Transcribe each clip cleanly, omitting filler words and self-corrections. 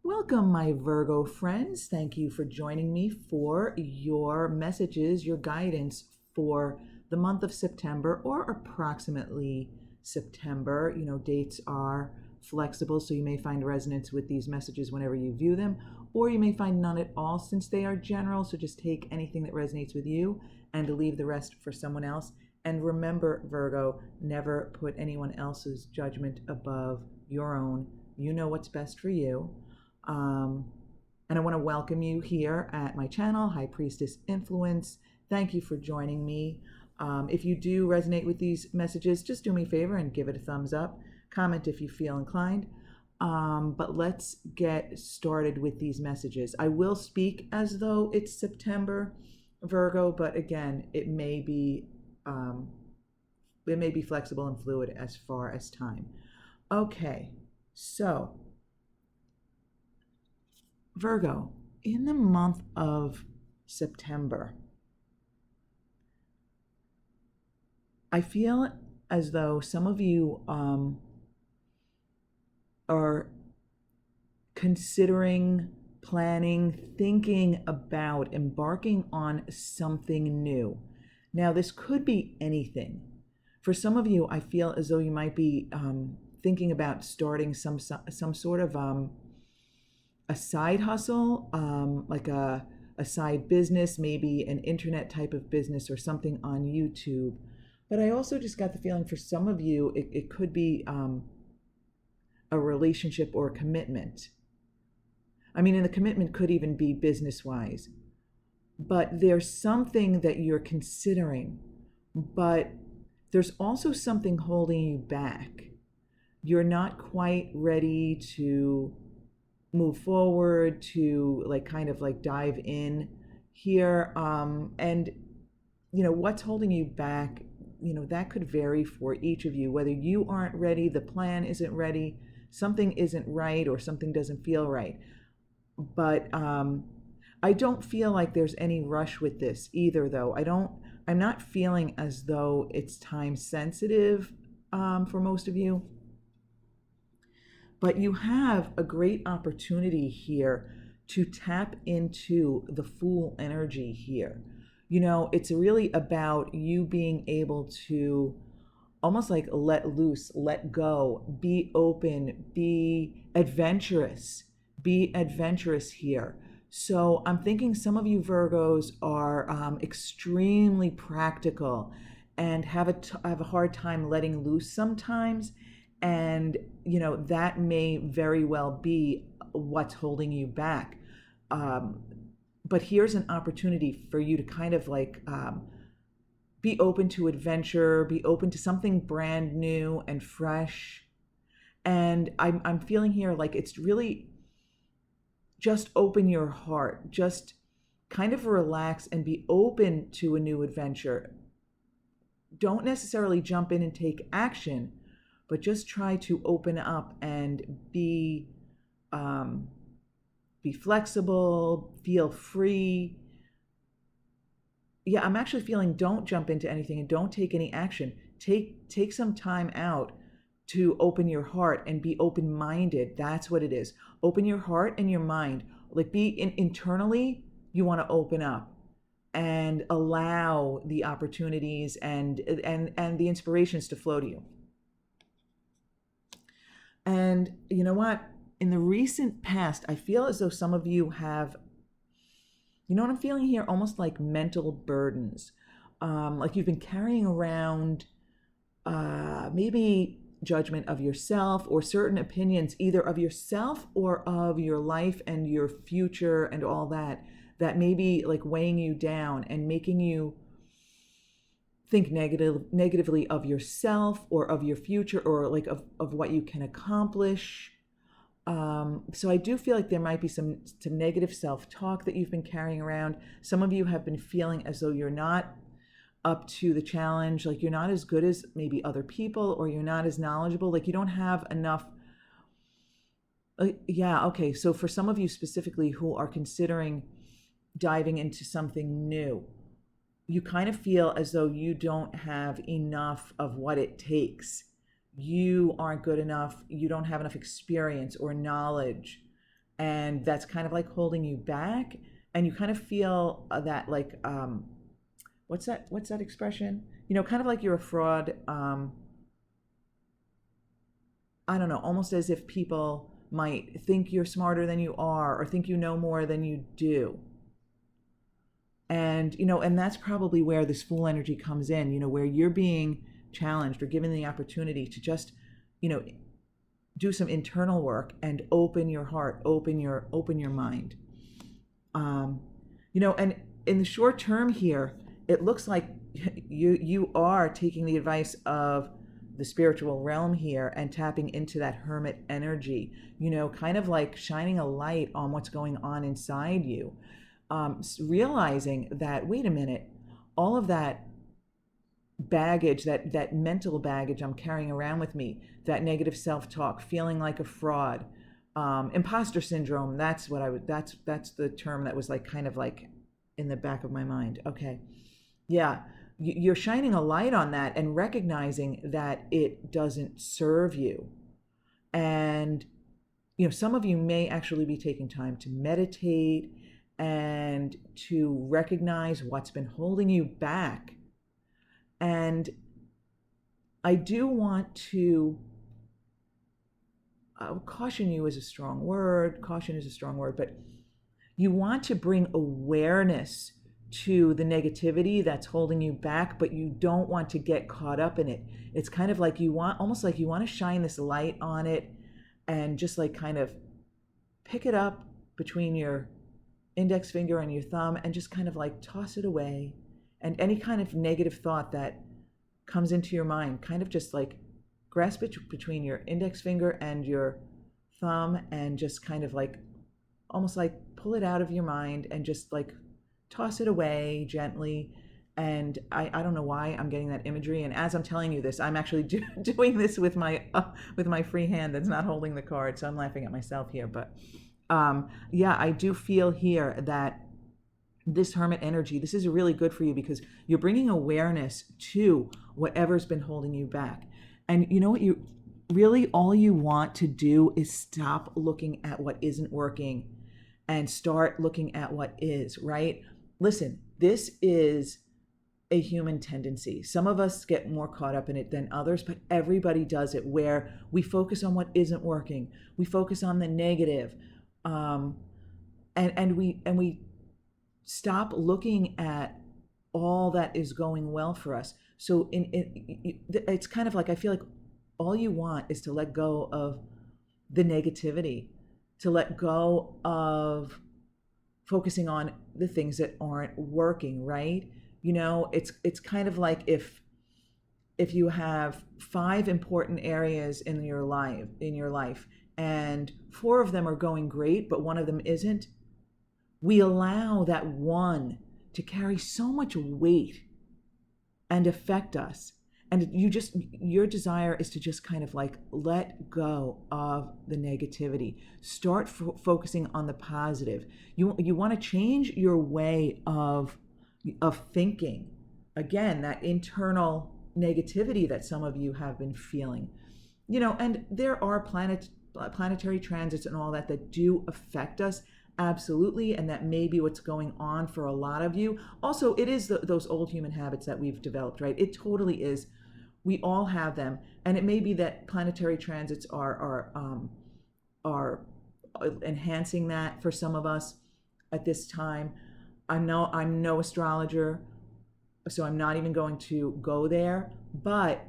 Welcome, my Virgo friends. Thank you for joining me for your messages, your guidance for the month of September or approximately September. Dates are flexible, so you may find resonance with these messages whenever you view them, or you may find none at all since they are general. So just take anything that resonates with you and leave the rest for someone else. And remember, Virgo, never put anyone else's judgment above your own. You know what's best for you. And I want to welcome you here at my channel, High Priestess Influence. Thank you for joining me. If you do resonate with these messages, just do me a favor and give it a thumbs up. Comment if you feel inclined. But let's get started with these messages. I will speak as though it's September, Virgo, but again, it may be flexible and fluid as far as time. Okay, so Virgo, in the month of September, I feel as though some of you are considering, planning, thinking about embarking on something new. Now, this could be anything. For some of you, I feel as though you might be thinking about starting some sort of a side hustle, like a side business, maybe an internet type of business or something on YouTube. But I also just got the feeling for some of you, it could be a relationship or a commitment. I mean, and the commitment could even be business-wise. But there's something that you're considering, but there's also something holding you back. You're not quite ready to move forward, to kind of dive in here. And what's holding you back, that could vary for each of you, whether you aren't ready, the plan isn't ready, something isn't right, or something doesn't feel right. But I don't feel like there's any rush with this either, though. I'm not feeling as though it's time sensitive for most of you. But you have a great opportunity here to tap into the Fool energy here. It's really about you being able to almost let loose, let go, be open, be adventurous here. So I'm thinking some of you Virgos are extremely practical and have a hard time letting loose sometimes. And, that may very well be what's holding you back. But here's an opportunity for you to kind of be open to adventure, be open to something brand new and fresh. And I'm feeling here it's really just open your heart, just kind of relax and be open to a new adventure. Don't necessarily jump in and take action, but just try to open up and be flexible, feel free. Yeah, I'm actually feeling don't jump into anything and don't take any action. Take some time out to open your heart and be open-minded. That's what it is. Open your heart and your mind. Internally, you want to open up and allow the opportunities and the inspirations to flow to you. And you know what? In the recent past, I feel as though some of you have, what I'm feeling here, almost like mental burdens. Like you've been carrying around maybe judgment of yourself or certain opinions, either of yourself or of your life and your future and all that may be weighing you down and making you think negatively of yourself or of your future or of what you can accomplish. So I do feel like there might be some negative self-talk that you've been carrying around. Some of you have been feeling as though you're not up to the challenge, you're not as good as maybe other people, or you're not as knowledgeable, you don't have enough. Okay, so for some of you specifically who are considering diving into something new, you kind of feel as though you don't have enough of what it takes. You aren't good enough. You don't have enough experience or knowledge. and that's kind of like holding you back, and you kind of feel that like what's that expression, kind of like you're a fraud. I don't know, almost as if people might think you're smarter than you are, or think you know more than you do. And that's probably where this Fool energy comes in, where you're being challenged or given the opportunity to just, do some internal work and open your heart, open your mind. And in the short term here, it looks like you are taking the advice of the spiritual realm here and tapping into that hermit energy, kind of like shining a light on what's going on inside you. Realizing that, wait a minute, all of that baggage, that mental baggage I'm carrying around with me, that negative self-talk, feeling like a fraud, imposter syndrome, that's the term that was like kind of like in the back of my mind. Okay. Yeah. You're shining a light on that and recognizing that it doesn't serve you. And, some of you may actually be taking time to meditate and to recognize what's been holding you back. And I do want to caution you is a strong word. Caution is a strong word, but you want to bring awareness to the negativity that's holding you back, but you don't want to get caught up in it. It's kind of like almost like you want to shine this light on it and just like kind of pick it up between your index finger and your thumb and just kind of like toss it away. And any kind of negative thought that comes into your mind, kind of just like grasp it between your index finger and your thumb and just kind of like almost like pull it out of your mind and just like toss it away gently. And I don't know why I'm getting that imagery. And as I'm telling you this, I'm actually doing this with my free hand that's not holding the card. So I'm laughing at myself here. But yeah, I do feel here that this hermit energy, this is really good for you because you're bringing awareness to whatever's been holding you back. And you know what, you really, all you want to do is stop looking at what isn't working and start looking at what is, right? Listen, this is a human tendency. Some of us get more caught up in it than others, but everybody does it, where we focus on what isn't working. We focus on the negative. And we stop looking at all that is going well for us. So it's kind of like, I feel like all you want is to let go of the negativity, to let go of focusing on the things that aren't working, right? It's kind of like if you have 5 important areas in your life, and 4 of them are going great, but 1 of them isn't, we allow that one to carry so much weight and affect us. And your desire is to just kind of like let go of the negativity. Start focusing on the positive. You want to change your way of thinking. Again, that internal negativity that some of you have been feeling. And there are planetary transits and all that do affect us. Absolutely, and that may be what's going on for a lot of you. Also, it is those old human habits that we've developed, right? It totally is. We all have them, and it may be that planetary transits are enhancing that for some of us at this time. I'm no astrologer, so I'm not even going to go there. But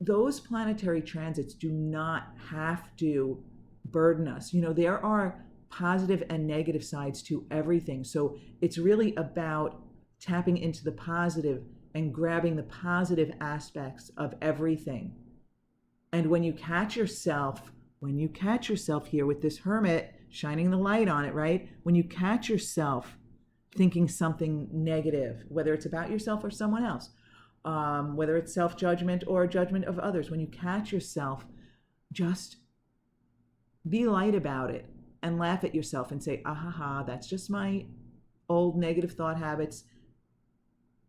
those planetary transits do not have to burden us. There are positive and negative sides to everything. So it's really about tapping into the positive and grabbing the positive aspects of everything. And when you catch yourself here with this hermit shining the light on it, right? When you catch yourself thinking something negative, whether it's about yourself or someone else, whether it's self-judgment or judgment of others, when you catch yourself, just be light about it and laugh at yourself and say, ah ha ha, that's just my old negative thought habits,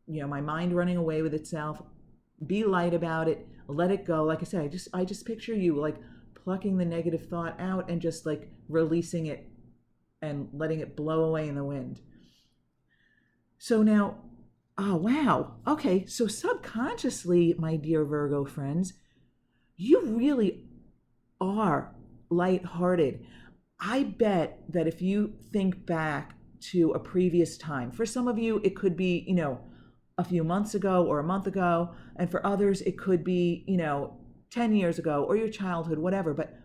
my mind running away with itself. Be light about it, let it go. Like I said, I just picture you like plucking the negative thought out and just like releasing it and letting it blow away in the wind. So now, oh wow, okay, so subconsciously, my dear Virgo friends, you really are lighthearted. I bet that if you think back to a previous time, for some of you, it could be, a few months ago or a month ago. And for others, it could be, 10 years ago or your childhood, whatever. But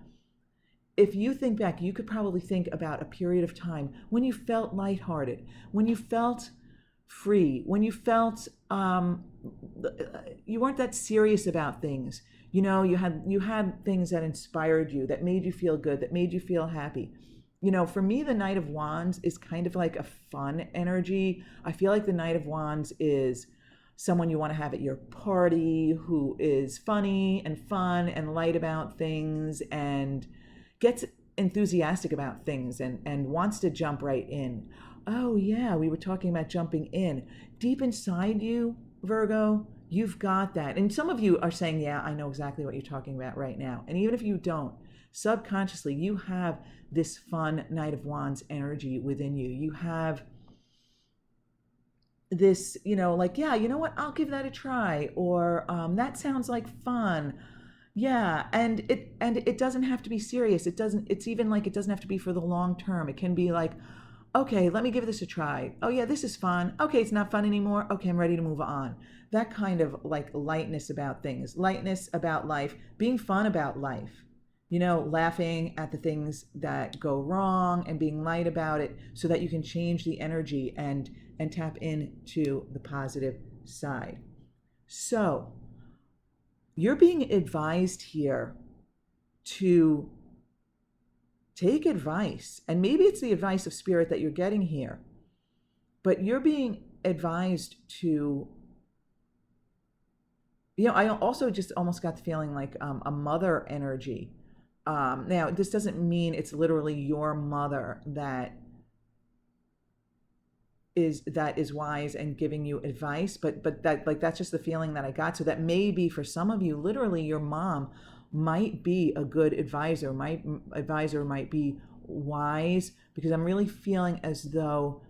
if you think back, you could probably think about a period of time when you felt lighthearted, when you felt free, when you felt you weren't that serious about things. You had things that inspired you, that made you feel good, that made you feel happy. For me, the Knight of Wands is kind of like a fun energy. I feel like the Knight of Wands is someone you want to have at your party, who is funny and fun and light about things and gets enthusiastic about things and wants to jump right in. Oh yeah, we were talking about jumping in. Deep inside you, Virgo, you've got that. And some of you are saying, yeah, I know exactly what you're talking about right now. And even if you don't, subconsciously, you have this fun Knight of Wands energy within you. You have this, like, yeah, you know what, I'll give that a try. Or that sounds like fun. Yeah, and it doesn't have to be serious. It's even like it doesn't have to be for the long term. It can be like, okay, let me give this a try. Oh yeah, this is fun. Okay, it's not fun anymore. Okay, I'm ready to move on. That kind of like lightness about things, lightness about life, being fun about life. Laughing at the things that go wrong and being light about it so that you can change the energy and tap into the positive side. So, you're being advised here to take advice, and maybe it's the advice of spirit that you're getting here, but you're being advised to, I also just almost got the feeling like a mother energy. Now, this doesn't mean it's literally your mother that is wise and giving you advice, but that's just the feeling that I got. So that maybe for some of you, literally your mom might be a good advisor, might be wise, because I'm really feeling as though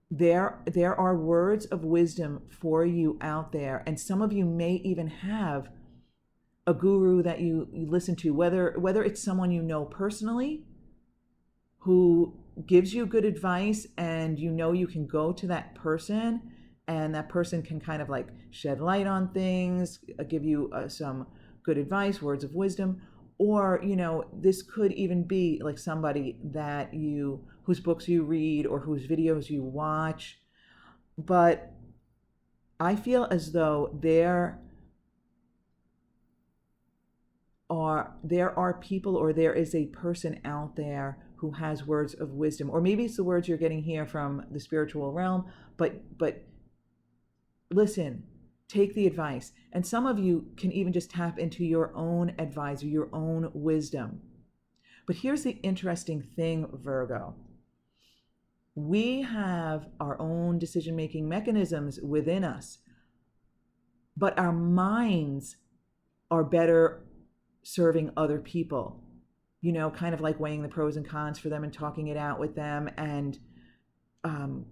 there are words of wisdom for you out there, and some of you may even have a guru that you listen to, whether it's someone you know personally who gives you good advice, and you can go to that person, and that person can kind of like shed light on things, give you some good advice, words of wisdom. Or this could even be like somebody that whose books you read or whose videos you watch. But I feel as though there are people, or there is a person out there who has words of wisdom, or maybe it's the words you're getting here from the spiritual realm, but listen, take the advice. And some of you can even just tap into your own advisor, your own wisdom. But here's the interesting thing, Virgo. We have our own decision-making mechanisms within us, but our minds are better serving other people, kind of like weighing the pros and cons for them and talking it out with them, and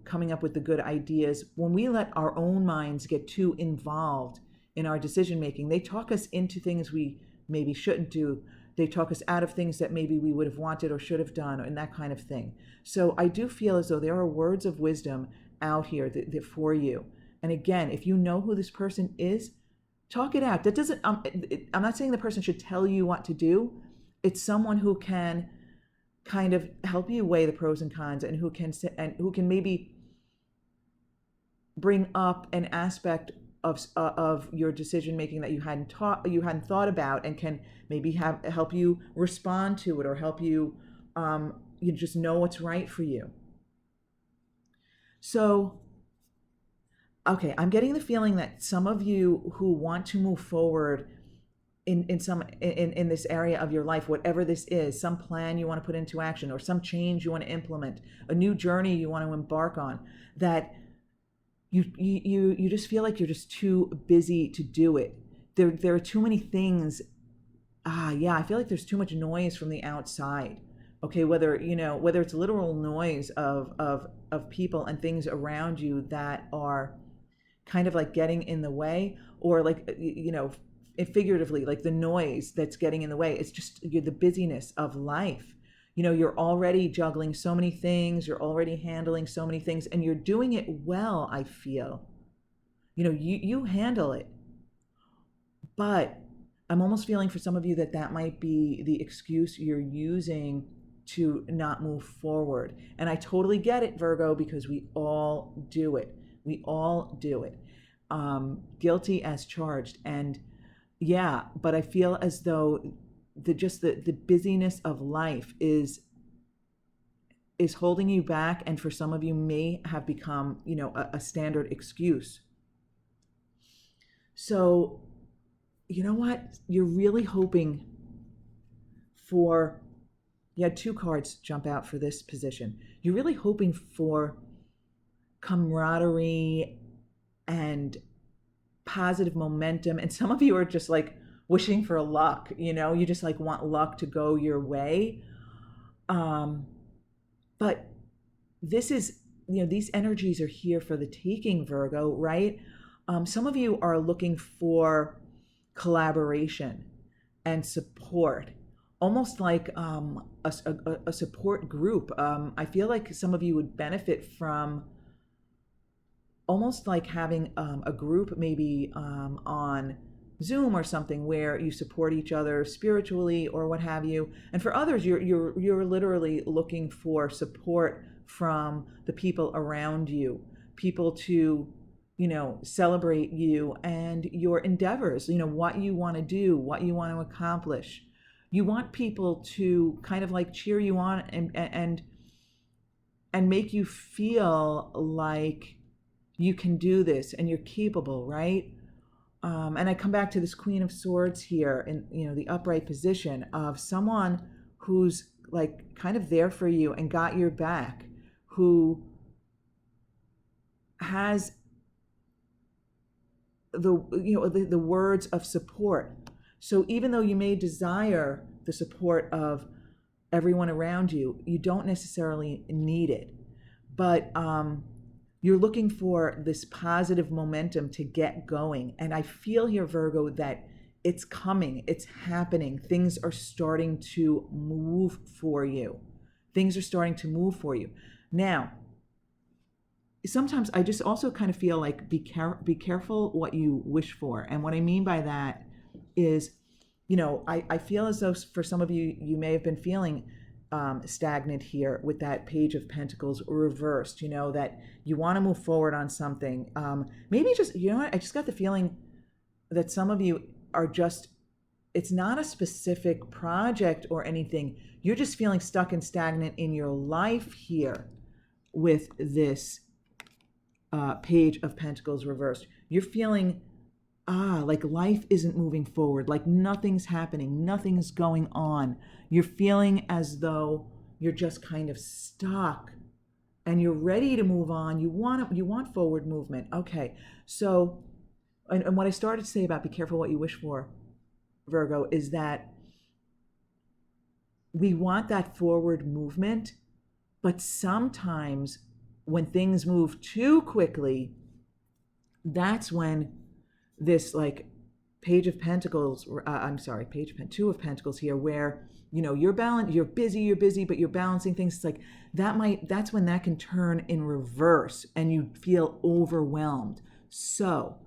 coming up with the good ideas. When we let our own minds get too involved in our decision making, they talk us into things we maybe shouldn't do. They talk us out of things that maybe we would have wanted or should have done, and that kind of thing. So I do feel as though there are words of wisdom out here that for you. And again, if you know who this person is, talk it out. That doesn't. I'm not saying the person should tell you what to do. It's someone who can kind of help you weigh the pros and cons, and who can maybe bring up an aspect of your decision making that you hadn't thought about, and can maybe help you respond to it, or help you just know what's right for you. So, okay, I'm getting the feeling that some of you who want to move forward in this area of your life, whatever this is, some plan you want to put into action, or some change you want to implement, a new journey you want to embark on, that you just feel like you're just too busy to do it. There are too many things yeah, I feel like there's too much noise from the outside. Okay, whether it's literal noise of people and things around you that are kind of like getting in the way, or like figuratively, like the noise that's getting in the way. It's just the busyness of life. You're already juggling so many things, you're already handling so many things, and you're doing it well, I feel. You handle it. But I'm almost feeling for some of you that that might be the excuse you're using to not move forward. And I totally get it, Virgo, because we all do it. We all do it. Guilty as charged. And yeah, but I feel as though the busyness of life is holding you back, and for some of you may have become, a standard excuse. So you know what? You're really hoping for, you had two cards jump out for this position. You're really hoping for camaraderie and positive momentum. And some of you are just like wishing for luck, you just like want luck to go your way. But this is, these energies are here for the taking, Virgo, right? Some of you are looking for collaboration and support, almost like a support group. I feel like some of you would benefit from almost like having a group, maybe on Zoom or something, where you support each other spiritually or what have you. And for others, you're literally looking for support from the people around you, people to celebrate you and your endeavors, what you want to do, what you want to accomplish. You want people to kind of like cheer you on and make you feel like you can do this and you're capable, right? And I come back to this Queen of Swords here in the upright position of someone who's like kind of there for you and got your back, who has the words of support. So even though you may desire the support of everyone around you, you don't necessarily need it. But you're looking for this positive momentum to get going. And I feel here, Virgo, that it's coming, it's happening. Things are starting to move for you. Things are starting to move for you. Now, sometimes I just also kind of feel like be careful what you wish for. And what I mean by that is, I feel as though for some of you, you may have been feeling stagnant here with that Page of Pentacles reversed, that you want to move forward on something. Maybe just, I just got the feeling that some of you are just, it's not a specific project or anything. You're just feeling stuck and stagnant in your life here with this Page of Pentacles reversed. You're feeling, like life isn't moving forward, like nothing's happening, nothing's going on. You're feeling as though you're just kind of stuck and you're ready to move on. You want forward movement. Okay. So, and what I started to say about be careful what you wish for, Virgo, is that we want that forward movement, but sometimes when things move too quickly, that's when this like Page of Pentacles, Two of Pentacles here, where you're busy, but you're balancing things. It's like that's when that can turn in reverse and you feel overwhelmed. So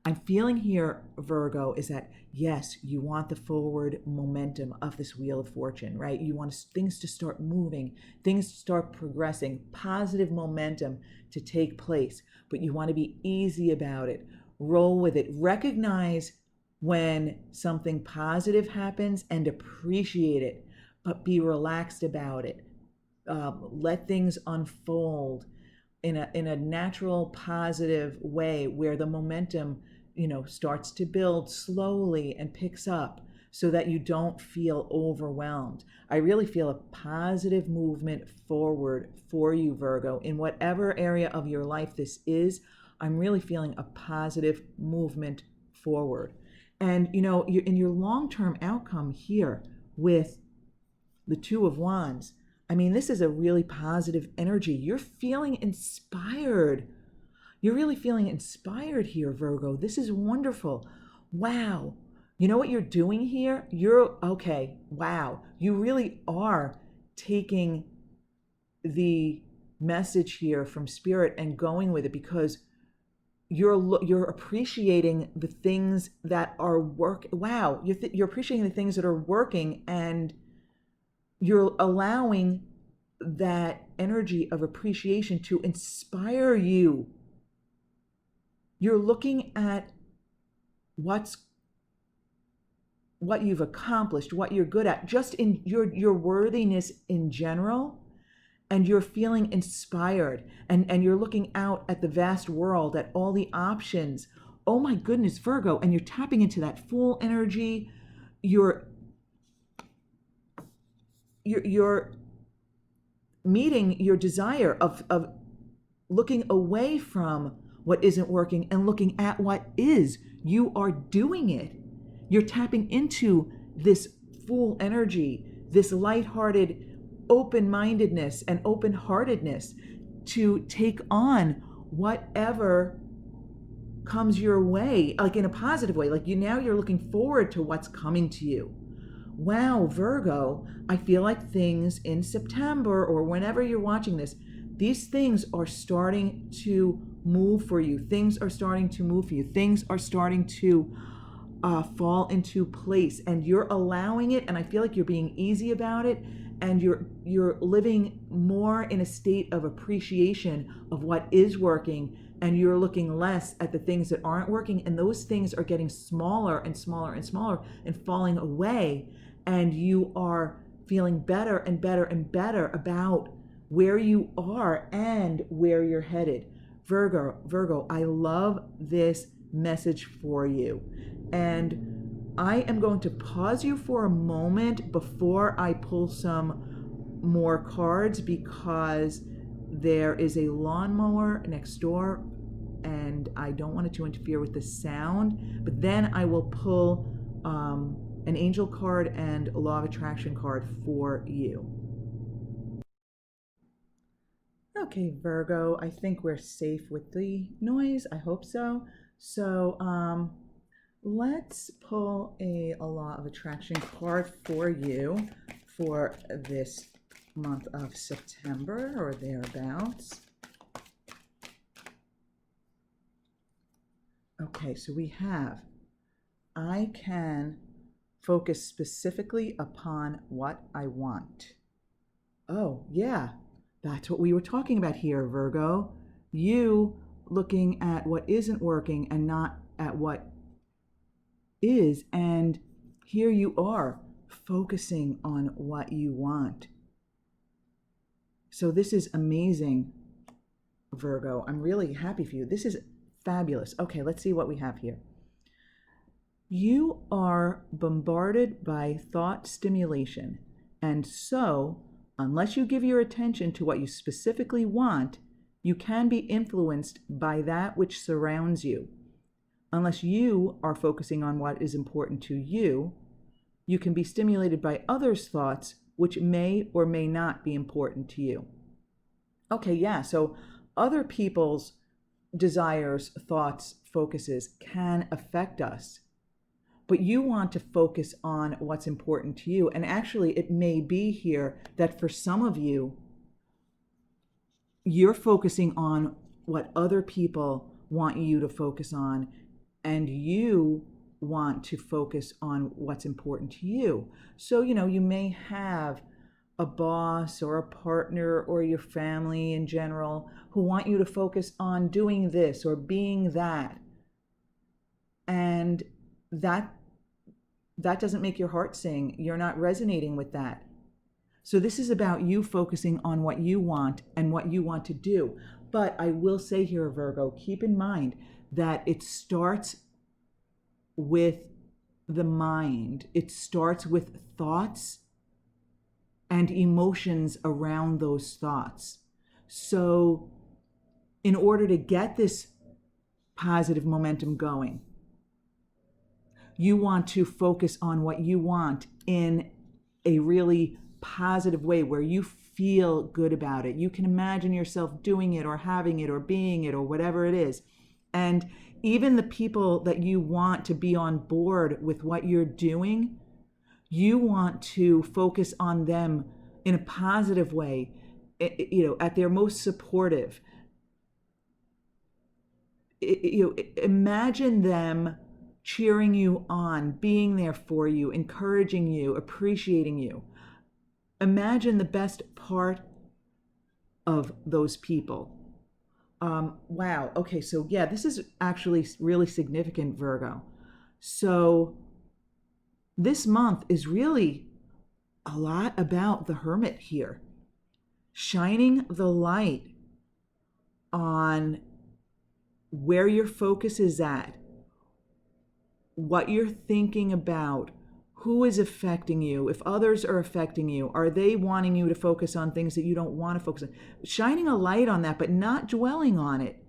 I'm feeling here, Virgo, is that yes, you want the forward momentum of this Wheel of Fortune, right? You want things to start moving, things to start progressing, positive momentum to take place, but you want to be easy about it. Roll with it. Recognize when something positive happens and appreciate it, but be relaxed about it. Let things unfold in a natural, positive way where the momentum, starts to build slowly and picks up so that you don't feel overwhelmed. I really feel a positive movement forward for you, Virgo, in whatever area of your life this is. I'm really feeling a positive movement forward. And, in your long-term outcome here with the Two of Wands, I mean, this is a really positive energy. You're feeling inspired. You're really feeling inspired here, Virgo. This is wonderful. Wow. You know what you're doing here? Okay. Wow. You really are taking the message here from Spirit and going with it, because you're appreciating the things that are wow, you're appreciating the things that are working, and you're allowing that energy of appreciation to inspire you. You're looking at what you've accomplished, what you're good at, just in your worthiness in general, and you're feeling inspired, and you're looking out at the vast world, at all the options. Oh my goodness, Virgo, and you're tapping into that Fool energy. You're meeting your desire of looking away from what isn't working and looking at what is. You are doing it. You're tapping into this Fool energy, this lighthearted open-mindedness and open-heartedness to take on whatever comes your way, like in a positive way. Like you're looking forward to what's coming to you. Wow, Virgo, I feel like things in September or whenever you're watching this, these things are starting to move for you. Things are starting to move for you. Things are starting to fall into place, and you're allowing it. And I feel like you're being easy about it, and you're living more in a state of appreciation of what is working, and you're looking less at the things that aren't working, and those things are getting smaller and smaller and smaller and falling away, and you are feeling better and better and better about where you are and where you're headed. Virgo, I love this message for you. And I am going to pause you for a moment before I pull some more cards, because there is a lawnmower next door and I don't want it to interfere with the sound. But then I will pull an angel card and a law of attraction card for you. Okay, Virgo, I think we're safe with the noise. I hope so. So let's pull a law of attraction card for you for this month of September or thereabouts. Okay, so we have, I can focus specifically upon what I want. Oh, yeah, that's what we were talking about here, Virgo. You looking at what isn't working and not at what is, and here you are focusing on what you want. So this is amazing, Virgo. I'm really happy for you. This is fabulous. Okay, let's see what we have here. You are bombarded by thought stimulation, and so unless you give your attention to what you specifically want, you can be influenced by that which surrounds you. Unless you are focusing on what is important to you, you can be stimulated by others' thoughts, which may or may not be important to you. Okay, yeah, so other people's desires, thoughts, focuses can affect us, but you want to focus on what's important to you. And actually, it may be here that for some of you, you're focusing on what other people want you to focus on, and you want to focus on what's important to you. So, you may have a boss or a partner or your family in general who want you to focus on doing this or being that. And that doesn't make your heart sing. You're not resonating with that. So this is about you focusing on what you want and what you want to do. But I will say here, Virgo, keep in mind that it starts with the mind. It starts with thoughts and emotions around those thoughts. So in order to get this positive momentum going, You want to focus on what you want in a really positive way where you feel good about it. You can imagine yourself doing it or having it or being it or whatever it is. And even the people that you want to be on board with what you're doing, you want to focus on them in a positive way, at their most supportive. Imagine them cheering you on, being there for you, encouraging you, appreciating you. Imagine the best part of those people. Wow. Okay. So yeah, this is actually really significant, Virgo. So this month is really a lot about the Hermit here, shining the light on where your focus is at, what you're thinking about, who is affecting you, if others are affecting you, are they wanting you to focus on things that you don't want to focus on? Shining a light on that, but not dwelling on it.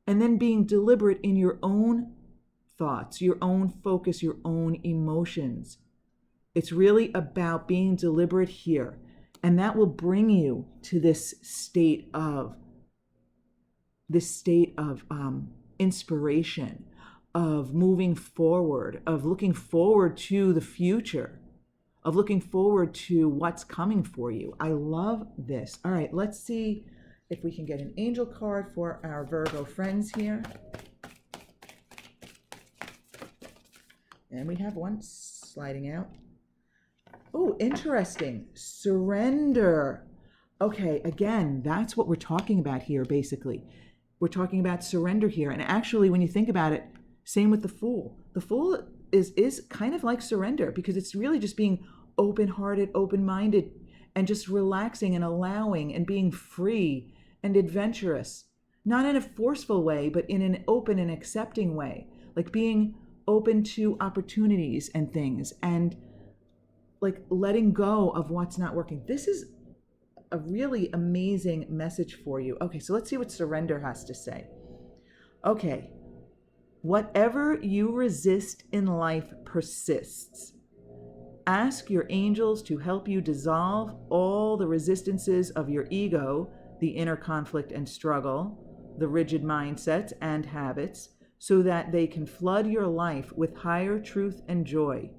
And then being deliberate in your own thoughts, your own focus, your own emotions. It's really about being deliberate here. And that will bring you to this state of inspiration, of moving forward, of looking forward to the future, of looking forward to what's coming for you. I love this. All right, let's see if we can get an angel card for our Virgo friends here. And we have one sliding out. Oh, interesting. Surrender. Okay, again, that's what we're talking about here, basically. We're talking about surrender here. And actually, when you think about it, same with the Fool. The Fool is kind of like surrender, because it's really just being open-hearted, open-minded, and just relaxing and allowing and being free and adventurous. Not in a forceful way, but in an open and accepting way. Like being open to opportunities and things, and like letting go of what's not working. This is a really amazing message for you. Okay, so let's see what surrender has to say. Okay. Whatever you resist in life persists. Ask your angels to help you dissolve all the resistances of your ego, the inner conflict and struggle, the rigid mindsets and habits, so that they can flood your life with higher truth and joy.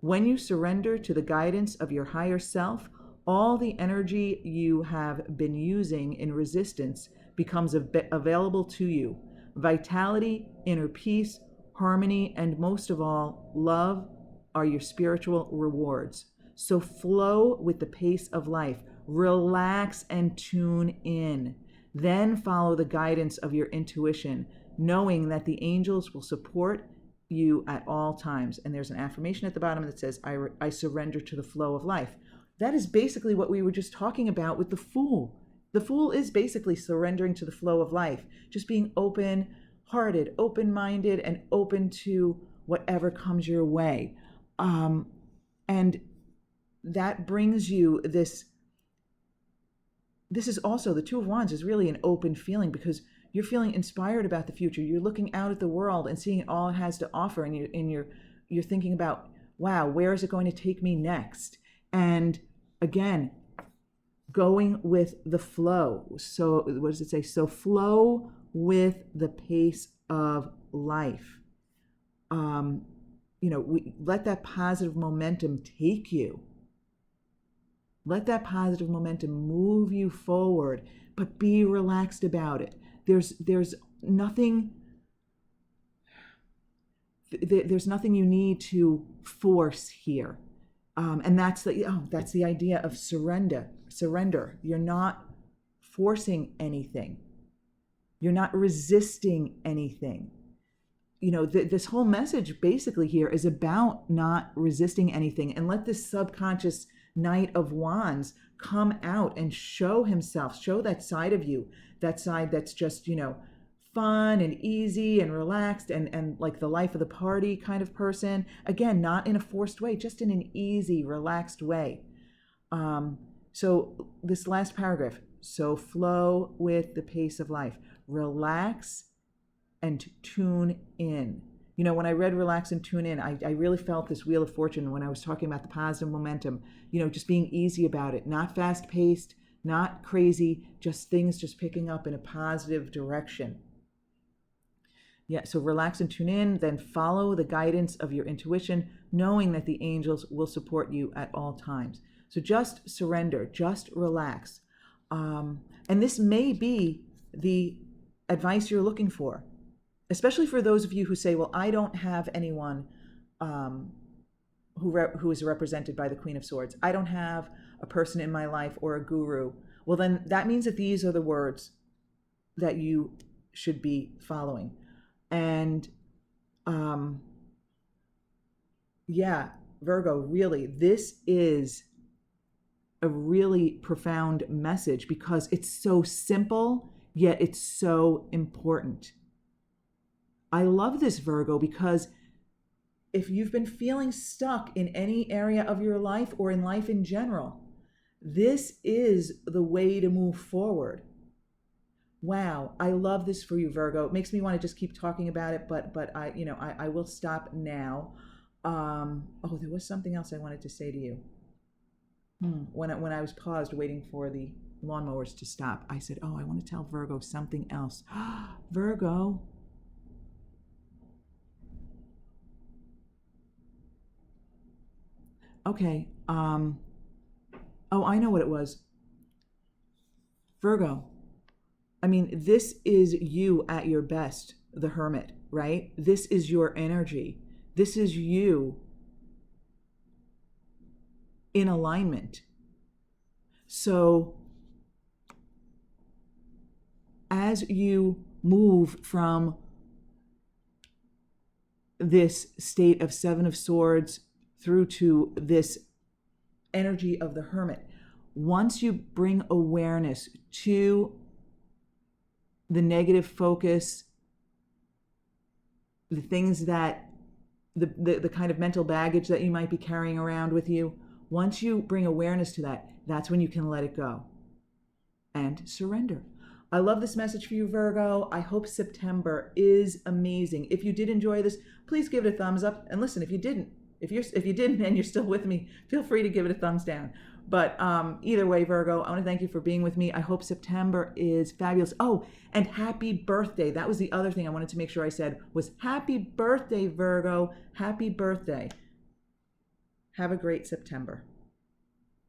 When you surrender to the guidance of your higher self, all the energy you have been using in resistance becomes available to you. Vitality, inner peace, harmony, and most of all, love are your spiritual rewards. So flow with the pace of life. Relax and tune in. Then follow the guidance of your intuition, knowing that the angels will support you at all times. And there's an affirmation at the bottom that says, I surrender to the flow of life. That is basically what we were just talking about with the Fool. The Fool is basically surrendering to the flow of life, just being open-hearted, open-minded, and open to whatever comes your way. And that brings you this is also, the Two of Wands is really an open feeling, because you're feeling inspired about the future. You're looking out at the world and seeing all it has to offer, and you're thinking about, wow, where is it going to take me next? And again, going with the flow. So what does it say? So flow with the pace of life. Let that positive momentum take you. Let that positive momentum move you forward, but be relaxed about it. There's nothing you need to force here. And that's the idea of surrender. You're not forcing anything. You're not resisting anything. This whole message basically here is about not resisting anything, and let this subconscious Knight of Wands come out and show himself, show that side of you, that side that's just, fun and easy and relaxed and like the life of the party kind of person. Again, not in a forced way, just in an easy, relaxed way. So this last paragraph, so flow with the pace of life. Relax and tune in. You know, when I read Relax and Tune In, I really felt this Wheel of Fortune when I was talking about the positive momentum, you know, just being easy about it, not fast paced, not crazy, just things just picking up in a positive direction. Yeah, so relax and tune in, then follow the guidance of your intuition, knowing that the angels will support you at all times. So just surrender, just relax. And this may be the advice you're looking for, especially for those of you who say, well, I don't have anyone who is represented by the Queen of Swords. I don't have a person in my life or a guru. Well, then that means that these are the words that you should be following. And yeah, Virgo, really, this is a really profound message because it's so simple, yet it's so important. I love this, Virgo, because if you've been feeling stuck in any area of your life or in life in general, this is the way to move forward. Wow, I love this for you, Virgo. It makes me want to just keep talking about it, but I will stop now. Oh, there was something else I wanted to say to you. When I was paused waiting for the lawnmowers to stop, I said, oh, I want to tell Virgo something else. Virgo. Okay. Oh, I know what it was. Virgo. I mean, this is you at your best, the Hermit, right? This is your energy. This is you in alignment. So as you move from this state of Seven of Swords through to this energy of the Hermit, once you bring awareness to the negative focus, the things that the kind of mental baggage that you might be carrying around with you, once you bring awareness to that, that's when you can let it go and surrender. I love this message for you, Virgo. I hope September is amazing. If you did enjoy this, please give it a thumbs up. And listen, if you didn't and you're still with me, feel free to give it a thumbs down. But either way, Virgo, I want to thank you for being with me. I hope September is fabulous. Oh, and happy birthday. That was the other thing I wanted to make sure I said was happy birthday, Virgo. Happy birthday. Have a great September.